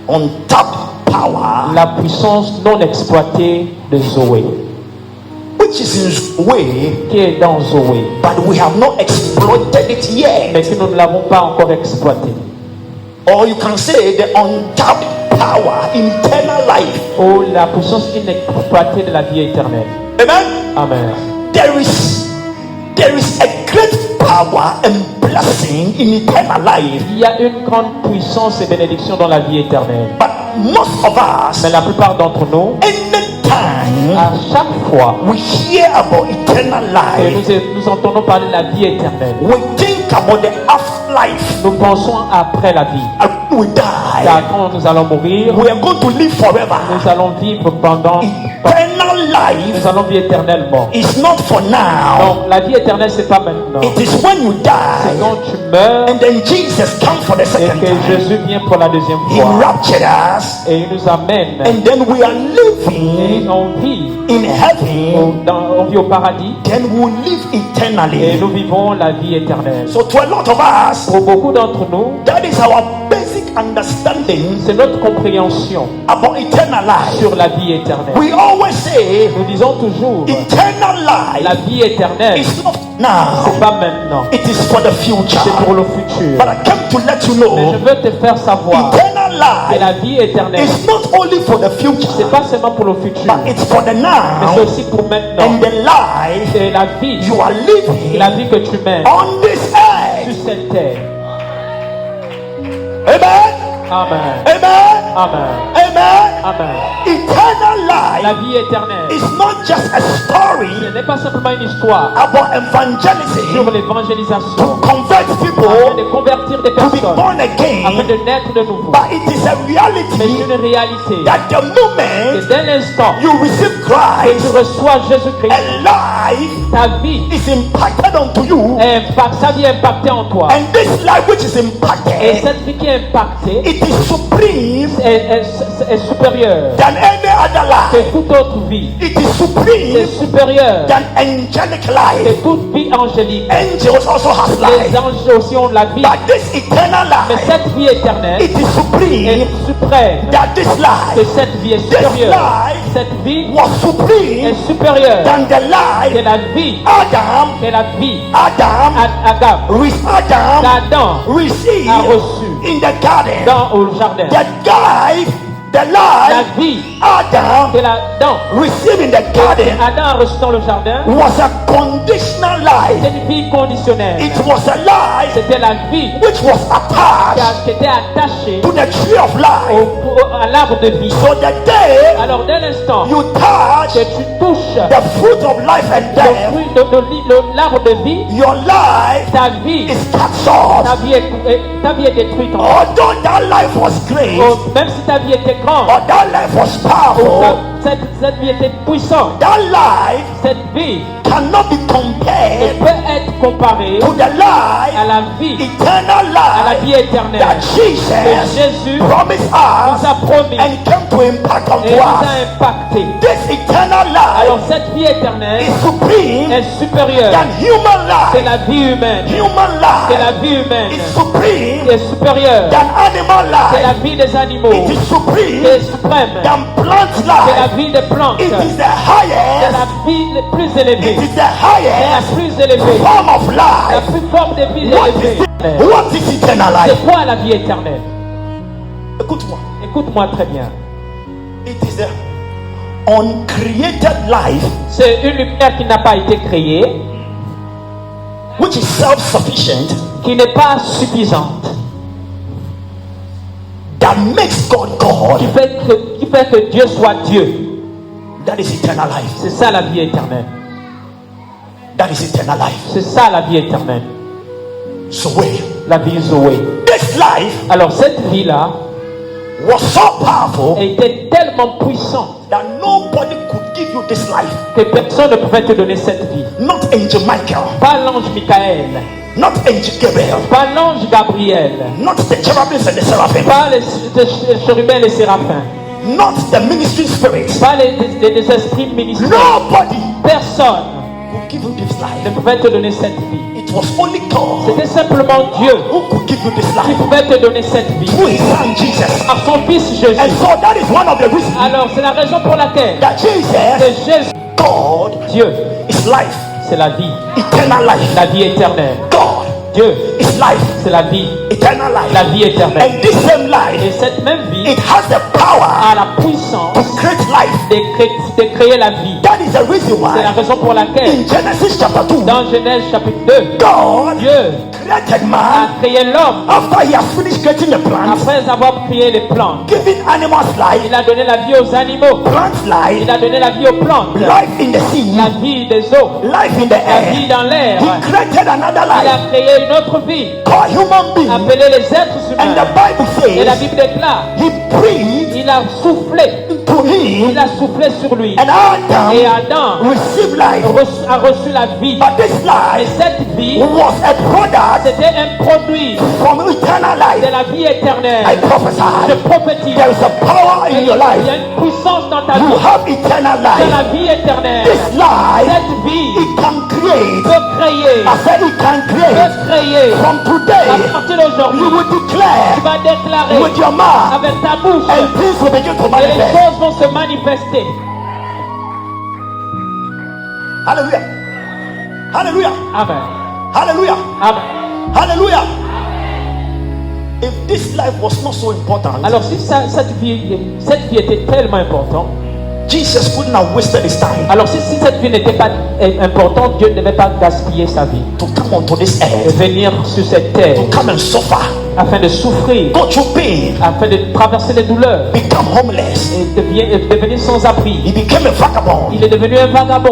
untapped power, la puissance non exploitée de Zoé, which is in Zoe, qui est dans Zoé, but we have not exploited it yet. mais que nous ne l'avons pas encore exploitée. Or you can say the untapped power, eternal life. Oh, la puissance inexploitée de la vie éternelle. Amen. Amen. There is a great power and blessing in eternal life. Il y a une grande puissance et bénédiction dans la vie éternelle. But most of us, Mais la plupart d'entre nous, anytime à chaque fois we hear about eternal que life, nous entendons parler de la vie éternelle, we think about the afterlife. nous pensons après la vie. And when we Car die, quand nous allons mourir, we are going to live forever. nous allons vivre pendant. Eternal life Nous allons vivre éternellement. is not for now. Donc la vie éternelle, c'est pas maintenant. It is when you C'est die, quand tu meurs and then Jesus comes for the et second que time. Jésus vient pour la deuxième He fois. raptured us, Et il nous amène. and then we are Et living on vit. in heaven. On vit au paradis. Then we will live Et eternally. nous vivons la vie éternelle. So to a lot of us, Pour beaucoup d'entre nous, that is our basic understanding c'est notre compréhension about eternal life. sur la vie éternelle. We always say Nous disons toujours, eternal la life vie éternelle, is not now, c'est pas maintenant. it is for the future. C'est pour le futur. But I came to let you Mais know, je veux te faire savoir eternal que life la vie éternelle, is not only for the future, c'est pas seulement pour le futur, but it's for the mais now c'est aussi pour maintenant. and the life C'est la vie, you are living la vie que tu mènes on this sur earth. cette terre. Amen. Amen. Amen. Amen. Amen. Amen. Eternal La life vie éternelle, is not just a ce story n'est pas simplement une histoire about sur evangelism l'évangélisation, to convert afin people de convertir des to be personnes, born afin again, de naître de nouveau. but it is a Mais reality une réalité. that the Et moment dès l'instant you receive que tu Christ, reçois Jésus-Christ, a life ta vie is impacted onto you, sa vie est impactée en toi. and this life which is Et impacted, cette vie qui est impactée it is supreme est supérieure than any other que life. toute autre vie. It is C'est supreme supérieur than angelic que life. toute vie angélique. Angels also have Les life, anges aussi ont la vie. but this eternal Mais life, cette vie éternelle it is est supreme suprême. than this Que life. cette vie est This supérieure. life Cette vie was est supreme supérieure than the que life la vie, Adam, que la vie Adam, Adam Adam received a reçu in the garden. au jardin. The La life vie Adam que Adam received in the garden a reçu dans le jardin, was a conditional life. c'est une vie conditionnelle. It was a life C'était la vie which was attached qui était attachée to the tree of life. à l'arbre de vie. So the day Alors dès l'instant you touch que tu touches the fruit of life and le death, fruit de l'arbre de vie, your life ta vie, is cut short. ta vie est détruite. Although that life was great, Même si ta vie était grande, or that life was powerful, cette vie était puissante. that life Cette vie cannot be ne compared peut être comparée to the life, à la vie, eternal à la life vie éternelle that que Jesus Jésus promised nous us a promis and came to impact et onto nous a us. impacté. This eternal Alors life cette vie éternelle is supreme est supérieure than human que life. la vie humaine. Human Que la life vie humaine is supreme est supérieure than animal que la life. vie des animaux. It is Qui supreme est suprême than plant que la life. vie des plantes. It is the C'est highest. la vie la plus It élevée. is the C'est la highest plus élevée. form of La life. plus forte des vies What élevées. is it? What is eternal life? C'est quoi la vie éternelle? Écoute-moi. Écoute-moi très bien. It is the uncreated life C'est une lumière qui n'a pas été créée, which is self-sufficient qui n'est pas suffisante, that makes God qui God. fait que Dieu soit Dieu. That is eternal life. C'est ça la vie éternelle. That is eternal life. C'est ça la vie éternelle. So wait. La vie Zoé. This life Alors cette vie-là was so powerful était tellement puissante that nobody could give you this life. que personne ne pouvait te donner cette vie. Not Angel Michael, Pas l'ange Michael, not Angel Gabriel, pas l'ange Gabriel, not the cherubims and the seraphim, pas les chérubins et les séraphins, not the ministering spirits. pas les esprits ministériels. Nobody Personne could give you this ne life. pouvait te donner cette vie. It was only God C'était simplement Dieu who could give you this qui life pouvait te donner cette vie. through his son Jesus. Par son fils Jésus. And so that is one of the reasons Alors c'est la raison pour laquelle that Jesus, que Jésus, God, Dieu, is life, c'est la vie. eternal life. La vie éternelle. God Dieu, is life, c'est la vie. eternal life. La vie éternelle. And this same Et life, cette même vie it has the power a la puissance to create life. de créer la vie. That is the reason C'est la why raison pour laquelle in Genesis chapter 2, dans Genèse chapitre 2, God Dieu created a man créé l'homme after he has finished creating the plants, après avoir créé les plantes. giving animals life, Il a donné la vie aux animaux. plants life, Il a donné la vie aux plantes. life in the sea, La vie des eaux. life in the La vie air. dans l'air. He created another Il life a créé une autre vie called human being. appelée les êtres And the humains. Bible Et la says Bible déclare, he breathed il a soufflé. into him, Il a soufflé sur lui. and Adam Et Adam received life. a reçu la vie. But this Et life cette vie, was a product c'était un produit from eternal de life. la vie I éternelle. Je prophesy prophétise. there is a power in your Il y a life. une puissance dans ta You vie. have eternal C'est life. la vie éternelle. This life, Cette vie it can create. peut créer. I said it can create. Peut créer. From À today, partir d'aujourd'hui, you will tu declare vas déclarer with your mouth, avec ta bouche and things will begin to et les manifest. choses vont se manifester. Hallelujah. Hallelujah. Amen. Hallelujah. Amen. Hallelujah. If this life was not so important, Alors si cette vie était tellement importante, Jesus couldn't have wasted his time alors si cette vie n'était pas importante, Dieu ne devait pas gaspiller sa vie to come onto this et earth, venir sur cette terre to come and suffer, afin de souffrir, go through pain, afin de traverser les douleurs become homeless. et devenir sans abri. He became a vagabond. Il est devenu un vagabond.